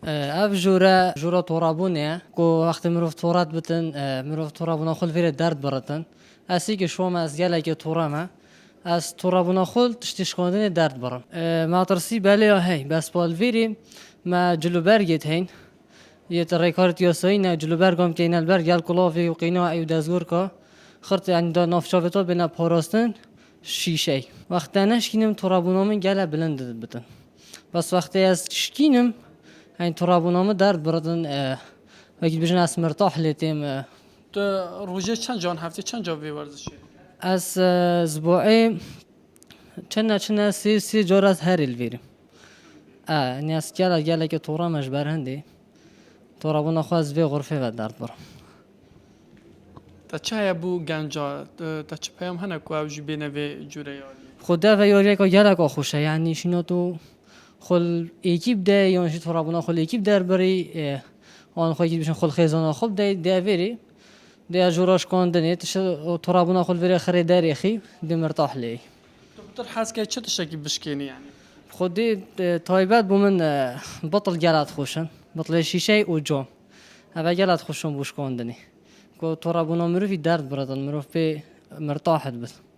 اف جورا تورابونه کو وقت مروف تورات بتن مروف تورابونه خل فير درد برتن اسی که شوم از گله که تورامه از تورابونه خل تشتیش خواندن درد برم ما ترسی بله هی بس بالویری ما جلو برگت هین یه ریکارد یاسایی نه جلو برگم که این البرگ گل کلافی و قینا ایو دزگور که خرط یعنی دا نافشافتا بنا پاراستن شیشه وقت نشکینم تورابونامن گله بلند بتن بس وقتی از شکینم این ترابونامه درد بردن وقتی بجن از مرتاح لیتیم تو روزه چند جان هفته چند جا ورزشی؟ از اسبوعی چند سی جور از هر الویرم نی از گله که تورامش برهندی ترابونا خواست وی غرفه و درد برم تا چه بو گنجا تا چه پیام هنه که اوجی بینوی جوره یاری؟ خدا و یاری که گله که خوشه یعنی شینا تو خل اکیب ده یا نشید ترابونا خل اکیب در بری آن خواهی بشن خل خیزانا خوب ده ویری ده جوراش کندنی تش ترابونا خل ویری خریداری خی ده مرتاح لی تو بطور حس که چه تشکی بشکنی یعنی؟ خودی تایبت بومن بطل گلت خوشن بطل شیشه و جام اوه گلت خوشن بوش کندنی که ترابونا مروفی درد بردن مروف به مرتاحت بس